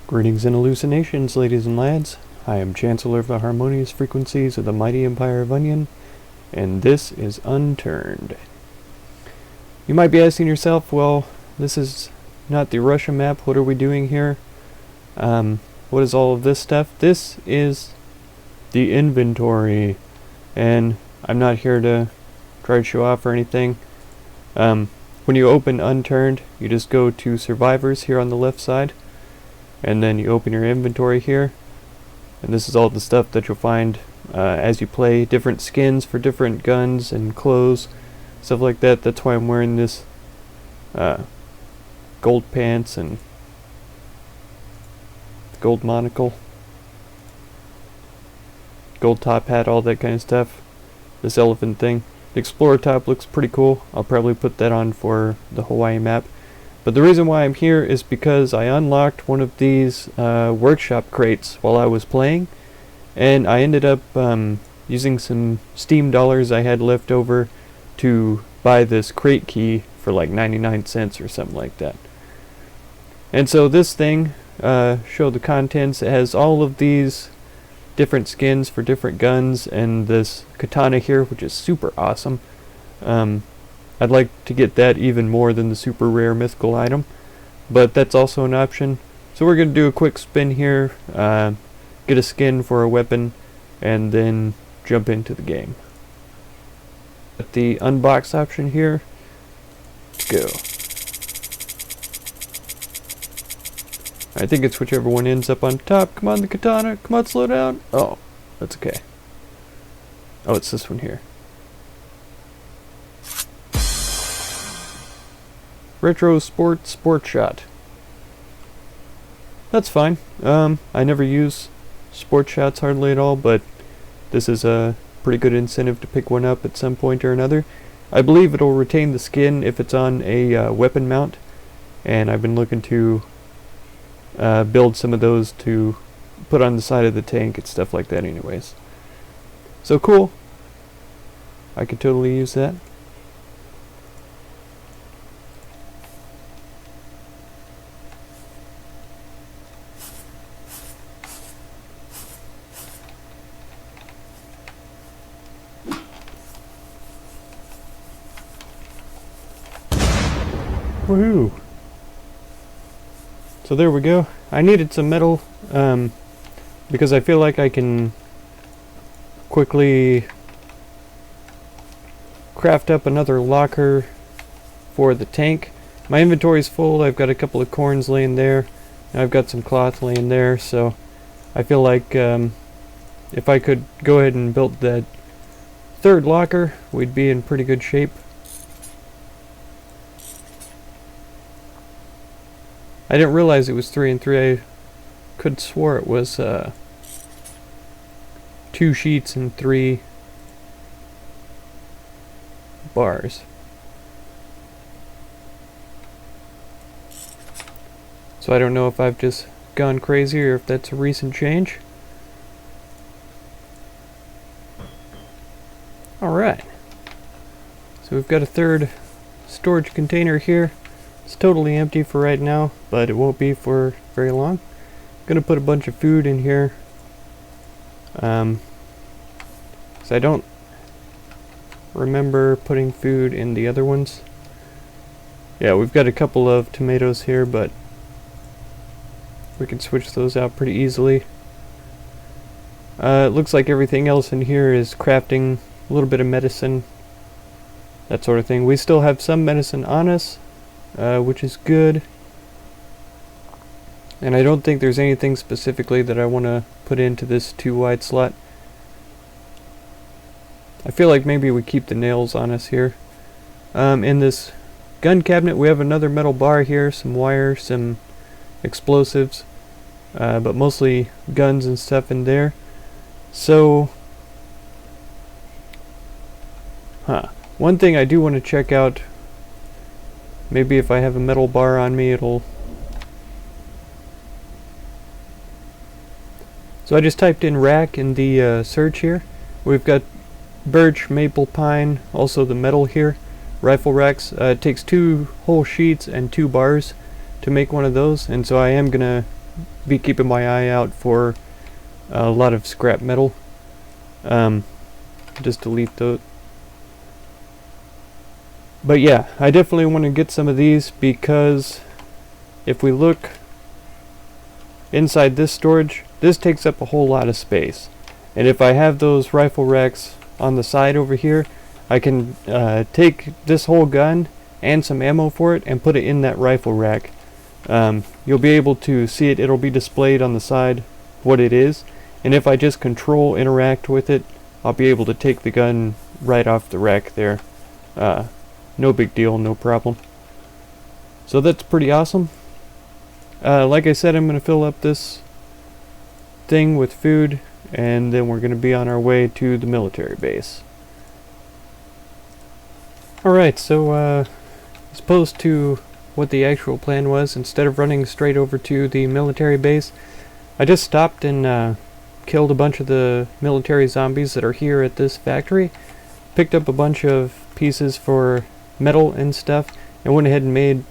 Greetings and hallucinations, ladies and lads. I am Chancellor of the Harmonious Frequencies of the Mighty Empire of Onion, and this is Unturned. You might be asking yourself, well, this is not the Russia map, what are we doing here? What is all of this stuff? This is the inventory, and I'm not here to try to show off or anything. When you open Unturned, you just go to Survivors here on the left side, and then you open your inventory here, and this is all the stuff that you'll find as you play. Different skins for different guns and clothes, stuff like that. That's why I'm wearing this gold pants and gold monocle, gold top hat, all that kind of stuff. This elephant thing. The Explorer top looks pretty cool. I'll probably put that on for the Hawaii map. But the reason why I'm here is because I unlocked one of these workshop crates while I was playing, and I ended up using some Steam dollars I had left over to buy this crate key for like 99 cents or something like that. And so this thing, show the contents. It has all of these different skins for different guns, and this katana here, which is super awesome. I'd like to get that even more than the super rare mythical item, but that's also an option. So we're going to do a quick spin here, get a skin for a weapon, and then jump into the game. At the unbox option here, go. I think it's whichever one ends up on top. Come on, the katana. Come on, slow down. Oh, that's okay. Oh, it's this one here. Retro Sport Shot. That's fine. I never use sport shots hardly at all, but this is a pretty good incentive to pick one up at some point or another. I believe it'll retain the skin if it's on a weapon mount, and I've been looking to build some of those to put on the side of the tank and stuff like that anyways. So cool. I could totally use that. Woohoo! So there we go. I needed some metal because I feel like I can quickly craft up another locker for the tank. My inventory's full. I've got a couple of corns laying there, and I've got some cloth laying there, so I feel like if I could go ahead and build that third locker, we'd be in pretty good shape. I didn't realize it was 3 and 3. I could swore it was 2 sheets and 3 bars. So I don't know if I've just gone crazy or if that's a recent change. Alright. So we've got a third storage container here. It's totally empty for right now, but it won't be for very long. I'm gonna put a bunch of food in here. So I don't remember putting food in the other ones. Yeah, we've got a couple of tomatoes here, but we can switch those out pretty easily. It looks like everything else in here is crafting, a little bit of medicine, that sort of thing. We still have some medicine on us, which is good. And I don't think there's anything specifically that I want to put into this 2 wide slot. I feel like maybe we keep the nails on us here. In this gun cabinet we have another metal bar here, some wire, some explosives, but mostly guns and stuff in there. So, one thing I do want to check out, maybe if I have a metal bar on me it'll... So I just typed in rack in the search here. We've got birch, maple, pine, also the metal here. Rifle racks. It takes 2 whole sheets and 2 bars to make one of those, and so I am gonna be keeping my eye out for a lot of scrap metal. Just delete those. But yeah, I definitely want to get some of these, because if we look inside this storage, this takes up a whole lot of space. And if I have those rifle racks on the side over here, I can take this whole gun and some ammo for it and put it in that rifle rack. You'll be able to see it. It'll be displayed on the side what it is, and if I just control interact with it, I'll be able to take the gun right off the rack there. No big deal, no problem. So that's pretty awesome. Like I said, I'm going to fill up this thing with food, and then we're going to be on our way to the military base. Alright, so as opposed to what the actual plan was, instead of running straight over to the military base, I just stopped and killed a bunch of the military zombies that are here at this factory, picked up a bunch of pieces for metal and stuff, and went ahead and made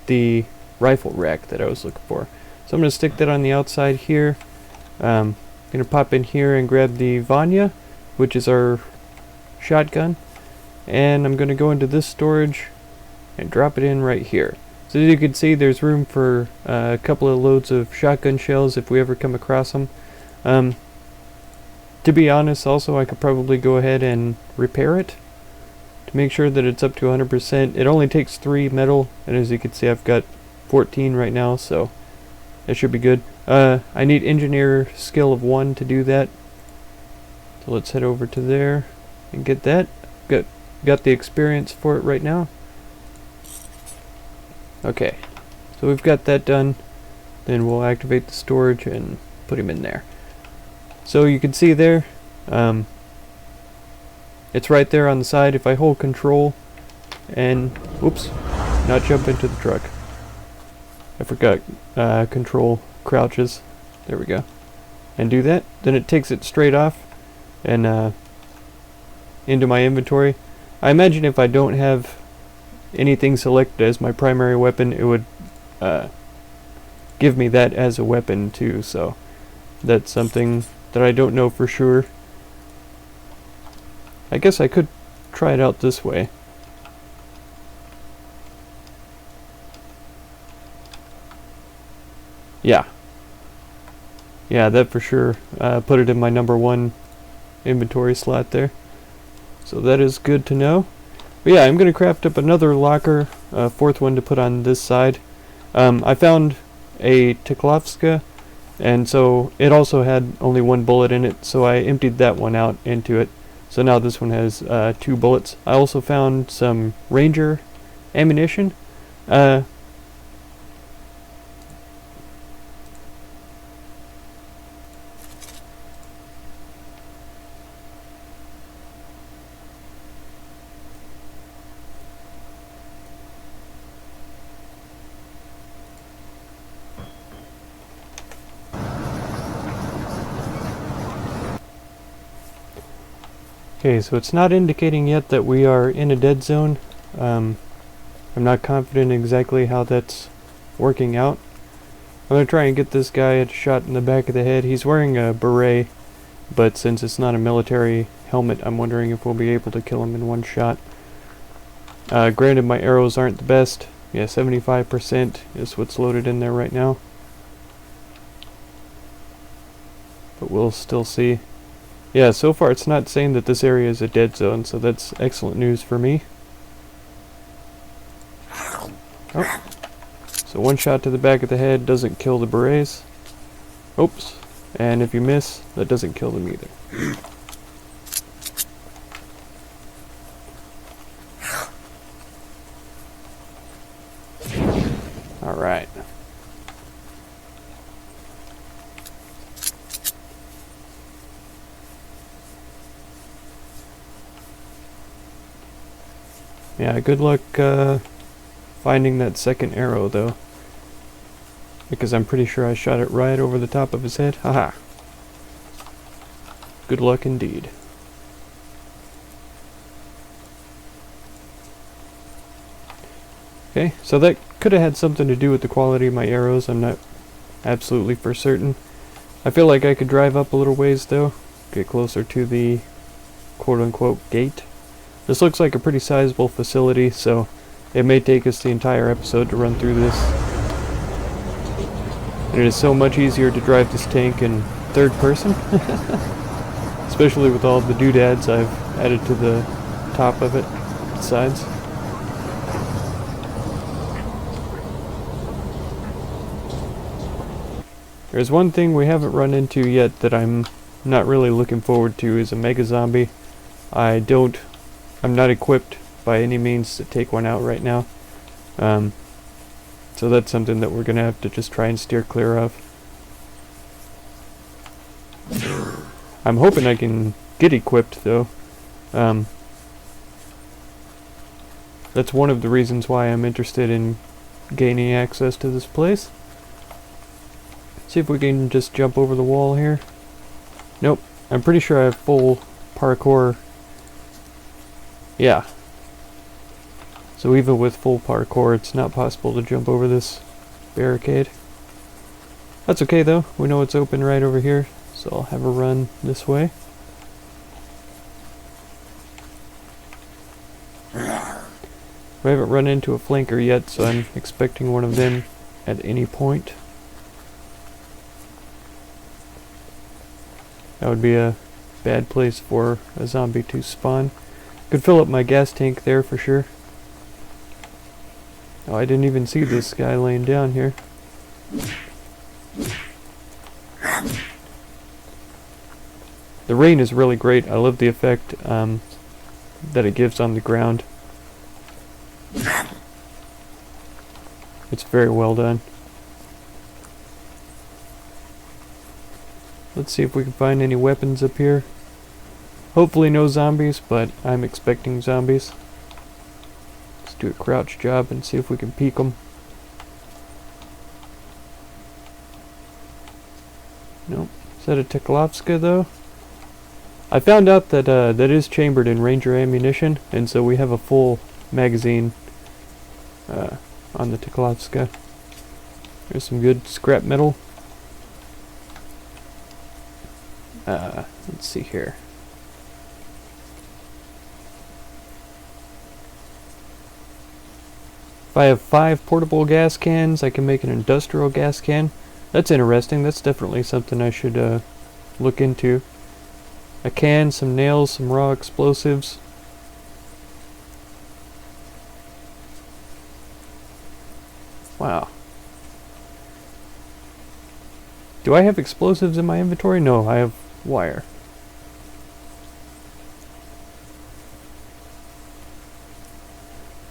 the rifle rack that I was looking for. So I'm going to stick that on the outside here. I'm going to pop in here and grab the Vanya, which is our shotgun, and I'm going to go into this storage and drop it in right here. So as you can see, there's room for a couple of loads of shotgun shells if we ever come across them. To be honest, also, I could probably go ahead and repair it to make sure that it's up to 100%. It only takes 3 metal, and as you can see, I've got 14 right now, so that should be good. I need engineer skill of 1 to do that. So let's head over to there and get that. Got the experience for it right now. Okay, so we've got that done. Then we'll activate the storage and put him in there. So you can see there, it's right there on the side. If I hold control and, oops, not jump into the truck. I forgot control crouches. There we go. And do that. Then it takes it straight off and into my inventory. I imagine if I don't have anything selected as my primary weapon, it would give me that as a weapon too. So that's something that I don't know for sure. I guess I could try it out this way. Yeah, that for sure put it in my number 1 inventory slot there. So that is good to know. But yeah, I'm going to craft up another locker, 4th one to put on this side. I found a Teklovska, and so it also had only 1 bullet in it, so I emptied that one out into it. So now this one has 2 bullets. I also found some Ranger ammunition. Okay, so it's not indicating yet that we are in a dead zone. I'm not confident exactly how that's working out. I'm going to try and get this guy a shot in the back of the head. He's wearing a beret, but since it's not a military helmet, I'm wondering if we'll be able to kill him in 1 shot. Granted, my arrows aren't the best. Yeah, 75% is what's loaded in there right now. But we'll still see. Yeah, so far it's not saying that this area is a dead zone, so that's excellent news for me. Oh. So 1 shot to the back of the head doesn't kill the berets. Oops. And if you miss, that doesn't kill them either. Alright. Yeah, good luck finding that second arrow though, because I'm pretty sure I shot it right over the top of his head. Haha. Good luck indeed. Okay, so that could have had something to do with the quality of my arrows. I'm not absolutely for certain. I feel like I could drive up a little ways though, get closer to the quote-unquote gate. This looks like a pretty sizable facility, so it may take us the entire episode to run through this. And it is so much easier to drive this tank in third person, especially with all the doodads I've added to the top of it, sides. There's one thing we haven't run into yet that I'm not really looking forward to is a mega zombie. I'm not equipped by any means to take one out right now. So that's something that we're gonna have to just try and steer clear of. I'm hoping I can get equipped though. That's one of the reasons why I'm interested in gaining access to this place. See if we can just jump over the wall here. Nope, I'm pretty sure I have full parkour. Yeah. So even with full parkour, it's not possible to jump over this barricade. That's okay though, we know it's open right over here, so I'll have a run this way. We haven't run into a flanker yet, so I'm expecting one of them at any point. That would be a bad place for a zombie to spawn. Could fill up my gas tank there for sure. Oh, I didn't even see this guy laying down here. The rain is really great. I love the effect that it gives on the ground. It's very well done. Let's see if we can find any weapons up here. Hopefully no zombies, but I'm expecting zombies. Let's do a crouch job and see if we can peek them. Nope. Is that a Teklovska though? I found out that that is chambered in Ranger ammunition, and so we have a full magazine on the Teklovska. There's some good scrap metal. Let's see here. If I have 5 portable gas cans, I can make an industrial gas can. That's interesting. That's definitely something I should look into. A can, some nails, some raw explosives. Wow. Do I have explosives in my inventory? No, I have wire.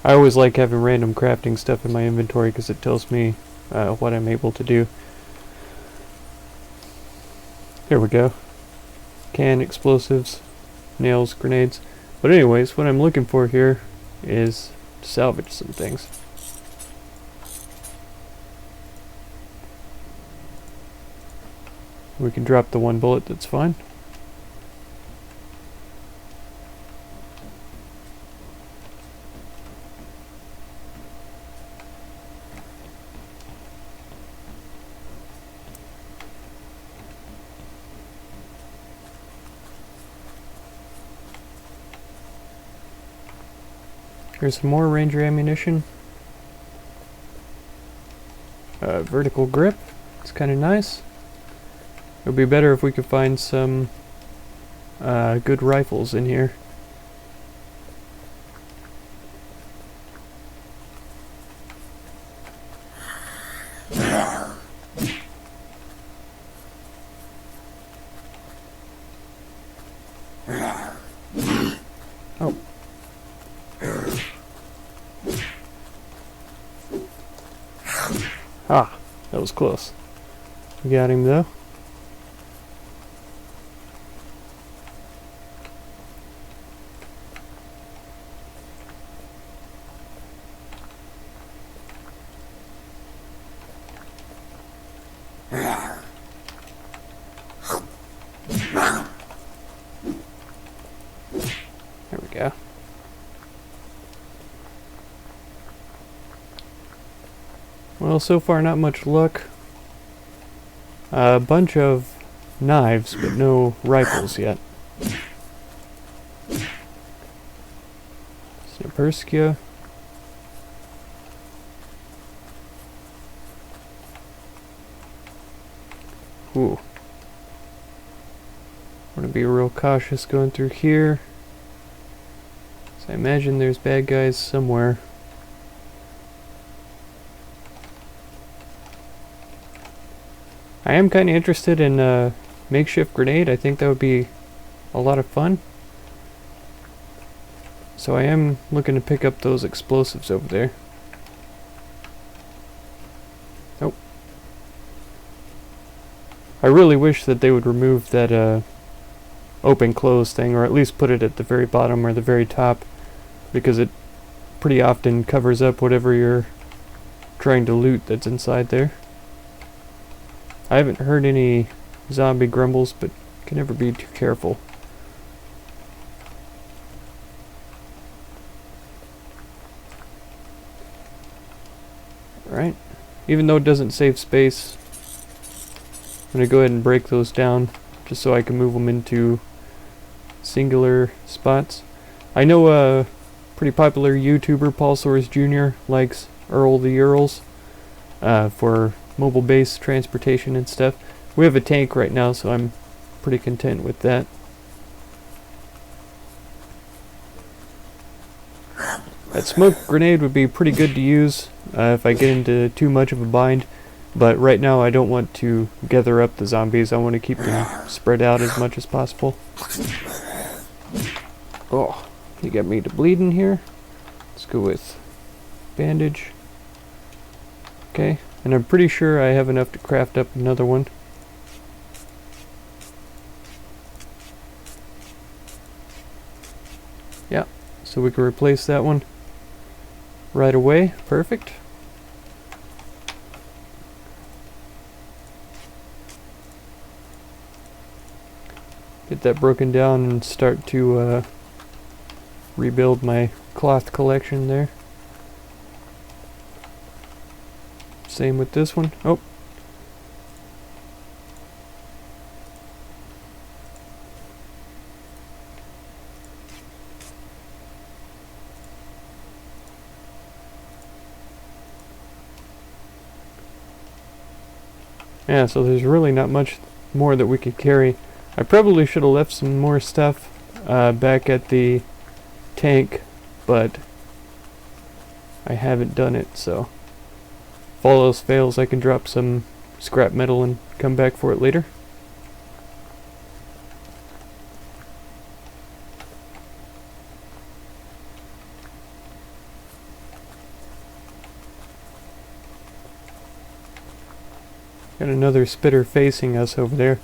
I always like having random crafting stuff in my inventory because it tells me what I'm able to do. Here we go. Can, explosives, nails, grenades. But anyways, what I'm looking for here is to salvage some things. We can drop the 1 bullet, that's fine. Here's some more Ranger ammunition. Vertical grip, it's kind of nice. It would be better if we could find some good rifles in here. Oh. Ah, that was close. We got him though. There we go. Well, so far not much luck. A bunch of knives, but no rifles yet. Sniperskia. Ooh. Want to be real cautious going through here. So I imagine there's bad guys somewhere. I am kind of interested in a makeshift grenade. I think that would be a lot of fun. So I am looking to pick up those explosives over there. Oh. I really wish that they would remove that open close thing, or at least put it at the very bottom or the very top, because it pretty often covers up whatever you're trying to loot that's inside there. I haven't heard any zombie grumbles, but can never be too careful. Alright, even though it doesn't save space, I'm going to go ahead and break those down just so I can move them into singular spots. I know a pretty popular YouTuber, Paul Soares Jr., likes Earl the Earls for mobile-based transportation and stuff. We have a tank right now, so I'm pretty content with that. That smoke grenade would be pretty good to use if I get into too much of a bind, but right now I don't want to gather up the zombies. I want to keep them spread out as much as possible. Oh, you got me to bleeding here. Let's go with bandage. Okay, and I'm pretty sure I have enough to craft up another one. Yeah, so we can replace that one right away. Perfect. Get that broken down and start to rebuild my cloth collection there. Same with this one. Oh. Yeah, so there's really not much more that we could carry. I probably should have left some more stuff back at the tank, but I haven't done it, so if all else fails, I can drop some scrap metal and come back for it later. Got another spitter facing us over there.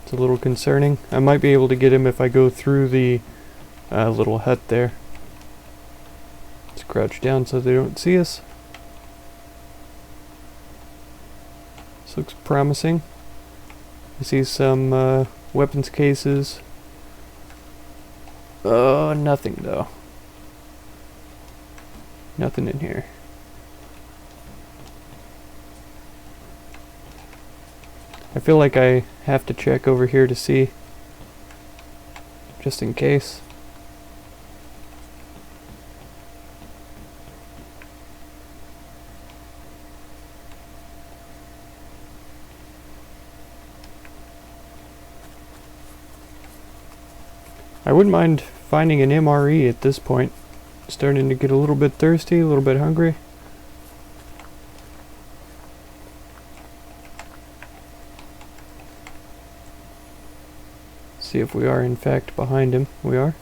It's a little concerning. I might be able to get him if I go through the little hut there. Let's crouch down so they don't see us. This looks promising. I see some weapons cases. Oh, nothing though. Nothing in here. I feel like I have to check over here to see, just in case. I wouldn't mind finding an MRE at this point. Starting to get a little bit thirsty, a little bit hungry. See if we are in fact behind him. We are.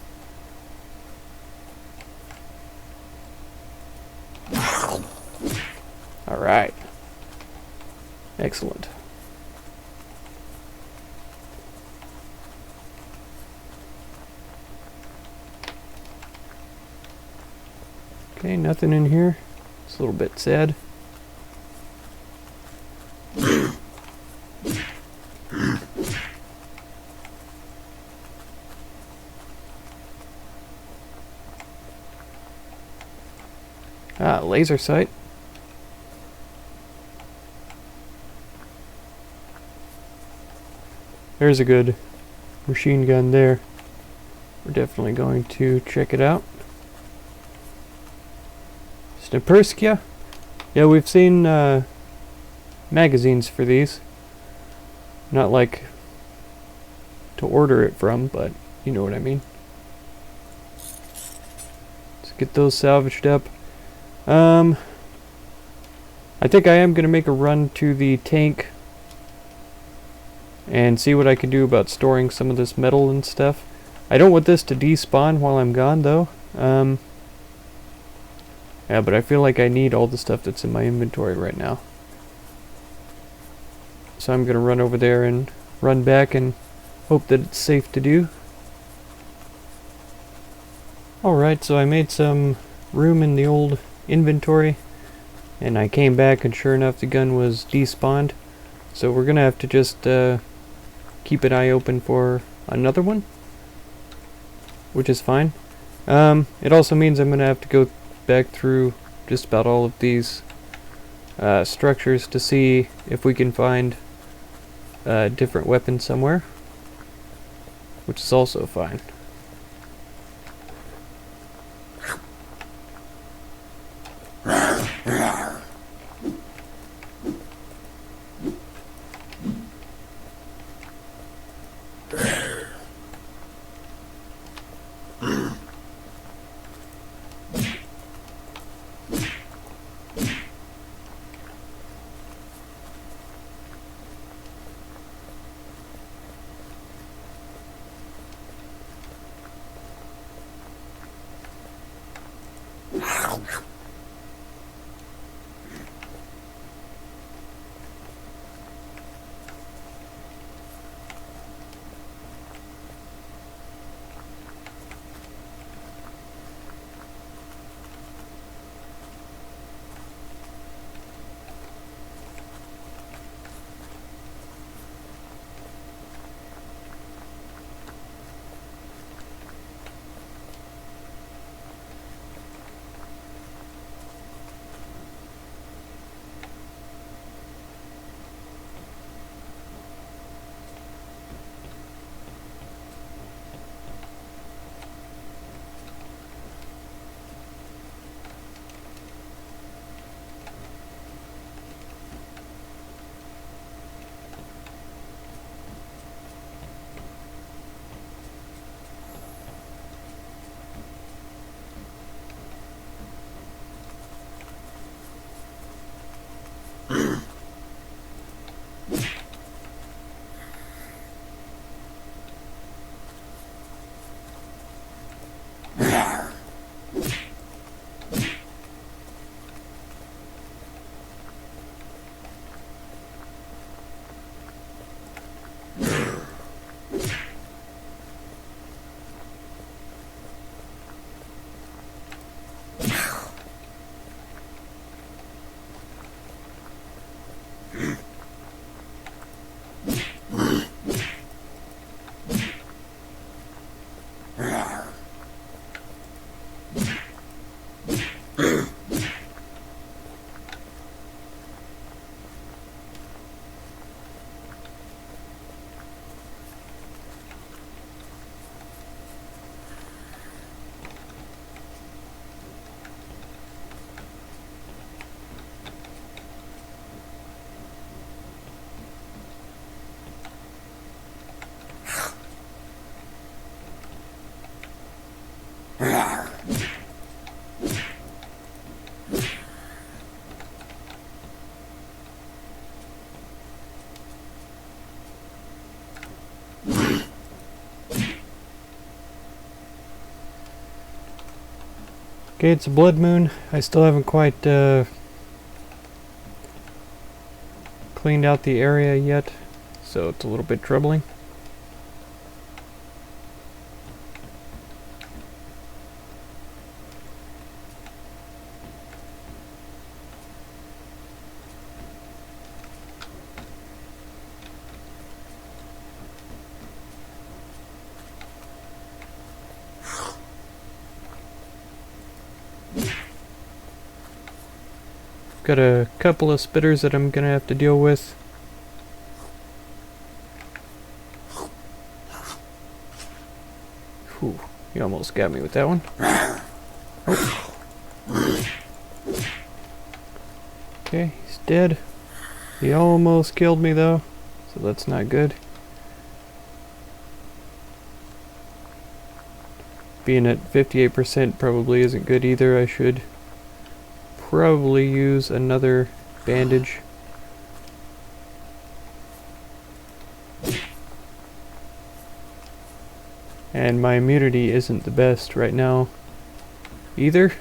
Alright. Excellent. Okay, nothing in here. It's a little bit sad. Ah, laser sight. There's a good machine gun there. We're definitely going to check it out. Sniperskia? Yeah, we've seen magazines for these. Not like to order it from, but you know what I mean. Let's get those salvaged up. I think I am going to make a run to the tank and see what I can do about storing some of this metal and stuff. I don't want this to despawn while I'm gone, though. Yeah, but I feel like I need all the stuff that's in my inventory right now. So I'm going to run over there and run back and hope that it's safe to do. Alright, so I made some room in the old inventory, and I came back and sure enough the gun was despawned. So we're going to have to just keep an eye open for another one, which is fine. It also means I'm going to have to go back through just about all of these structures to see if we can find a different weapon somewhere, which is also fine. Okay, it's a blood moon. I still haven't quite cleaned out the area yet, so it's a little bit troubling. Got a couple of spitters that I'm gonna have to deal with. He almost got me with that one. Oh. Okay, he's dead. He almost killed me though, so that's not good. Being at 58% probably isn't good either. I should probably use another bandage. And my immunity isn't the best right now either.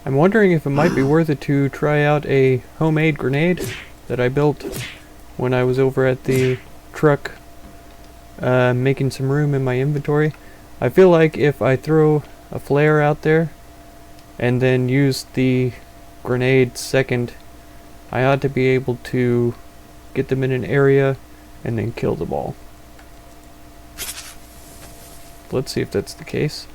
I'm wondering if it might be worth it to try out a homemade grenade that I built when I was over at the truck making some room in my inventory. I feel like if I throw a flare out there and then use the grenade second, I ought to be able to get them in an area and then kill them all. Let's see if that's the case.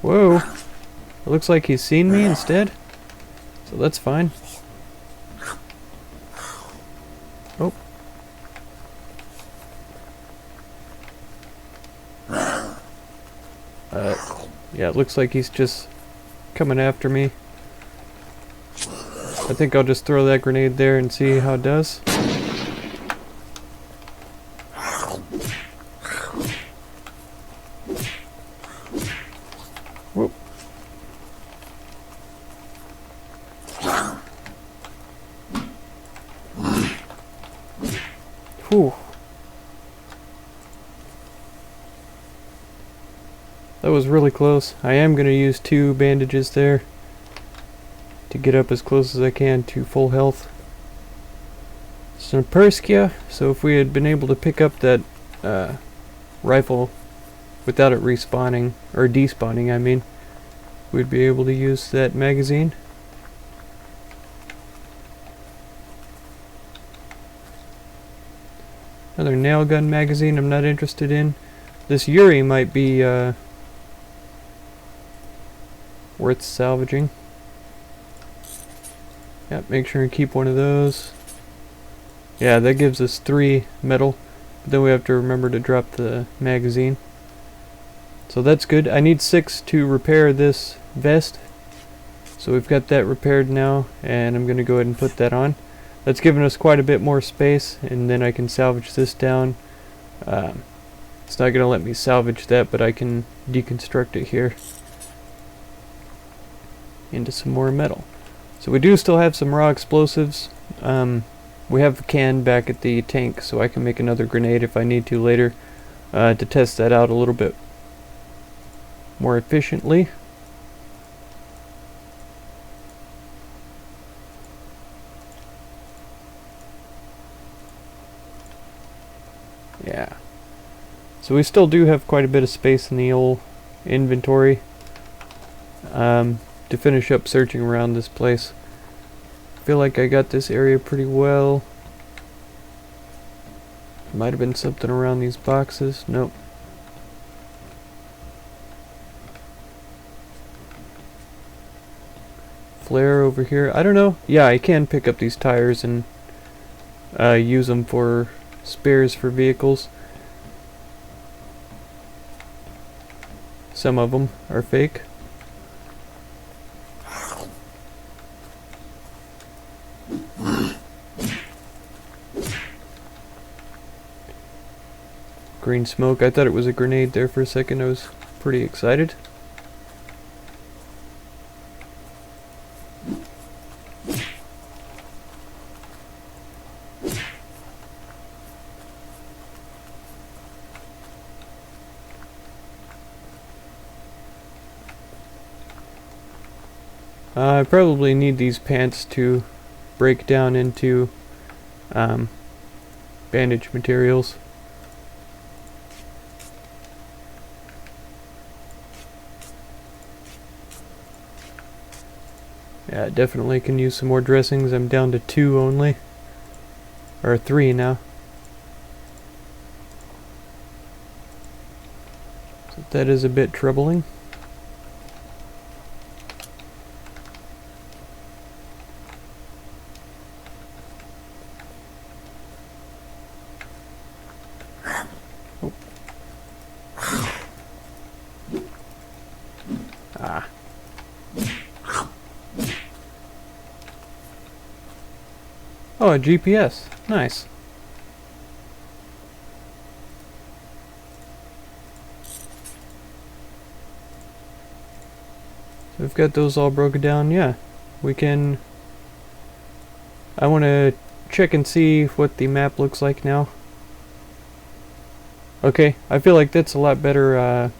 Whoa! It looks like he's seen me instead, so that's fine. Oh. Yeah, it looks like he's just coming after me. I think I'll just throw that grenade there and see how it does. Whoop. Whew. That was really close. I am going to use 2 bandages there to get up as close as I can to full health. Snipperskia, so if we had been able to pick up that rifle without it respawning, or despawning I mean, we'd be able to use that magazine. Another nail gun magazine I'm not interested in. This Yuri might be worth salvaging. Yep, make sure and keep one of those. Yeah, that gives us 3 metal. But then we have to remember to drop the magazine. So that's good. I need 6 to repair this vest. So we've got that repaired now, and I'm going to go ahead and put that on. That's given us quite a bit more space, and then I can salvage this down. It's not going to let me salvage that, but I can deconstruct it here into some more metal. So we do still have some raw explosives. We have the can back at the tank, so I can make another grenade if I need to later to test that out a little bit more efficiently. Yeah. So we still do have quite a bit of space in the old inventory to finish up searching around this place. I feel like I got this area pretty well. Might have been something around these boxes. Nope. Flare over here. I don't know. Yeah, I can pick up these tires and use them for spares for vehicles. Some of them are fake. Green smoke. I thought it was a grenade there for a second. I was pretty excited. I probably need these pants to break down into bandage materials. Yeah, definitely can use some more dressings. I'm down to 2 only. Or 3 now. So that is a bit troubling. Oh. Ah. Oh, a GPS. Nice. So we've got those all broken down. Yeah, we can... I want to check and see what the map looks like now. Okay, I feel like that's a lot better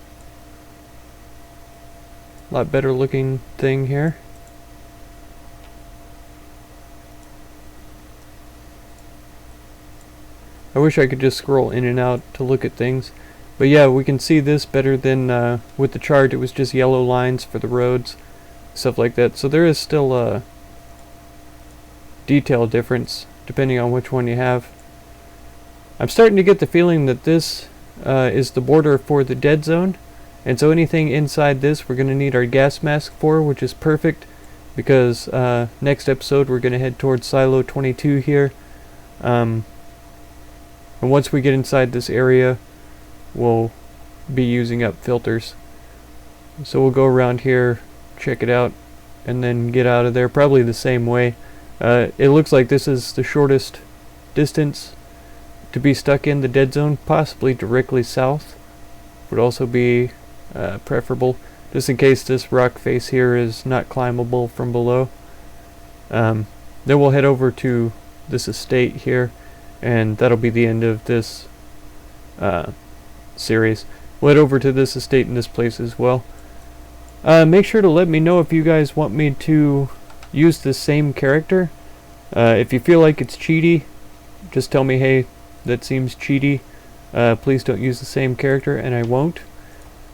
looking thing here. I wish I could just scroll in and out to look at things. But yeah, we can see this better than with the chart. It was just yellow lines for the roads, stuff like that. So there is still a detail difference depending on which one you have. I'm starting to get the feeling that this is the border for the dead zone. And so anything inside this we're going to need our gas mask for, which is perfect. Because next episode we're going to head towards Silo 22 here. And once we get inside this area, we'll be using up filters. So we'll go around here, check it out, and then get out of there probably the same way. It looks like this is the shortest distance to be stuck in the dead zone. Possibly directly south would also be preferable, just in case this rock face here is not climbable from below. Then we'll head over to this estate here, and that'll be the end of this series. We'll head over to this estate in this place as well. Make sure to let me know if you guys want me to use the same character. If you feel like it's cheaty, just tell me, hey, that seems cheaty. Please don't use the same character, and I won't.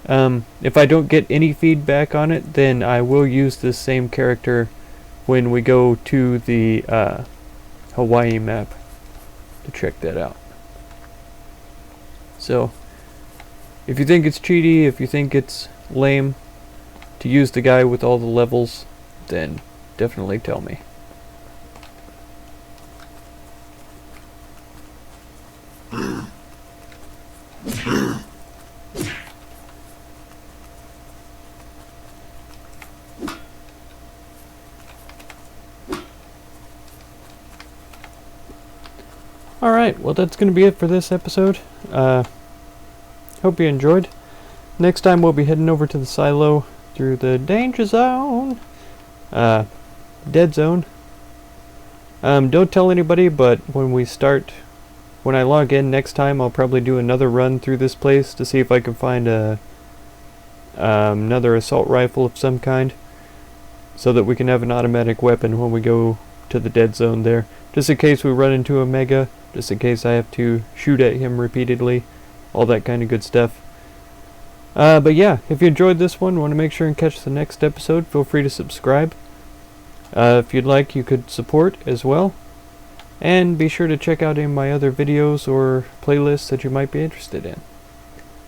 If I don't get any feedback on it, then I will use this same character when we go to the Hawaii map to check that out. So, if you think it's cheaty, if you think it's lame to use the guy with all the levels, then definitely tell me. Alright, well that's going to be it for this episode. Hope you enjoyed. Next time we'll be heading over to the silo through the danger zone. Dead zone. Don't tell anybody, but when I log in next time, I'll probably do another run through this place to see if I can find another assault rifle of some kind, so that we can have an automatic weapon when we go to the dead zone there, just in case we run into a mega, just in case I have to shoot at him repeatedly, all that kind of good stuff. But yeah, if you enjoyed this one, want to make sure and catch the next episode, feel free to subscribe. If you'd like, you could support as well. And be sure to check out any of my other videos or playlists that you might be interested in.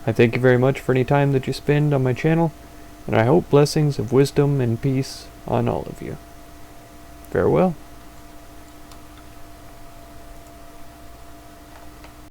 I thank you very much for any time that you spend on my channel, and I hope blessings of wisdom and peace on all of you. Farewell.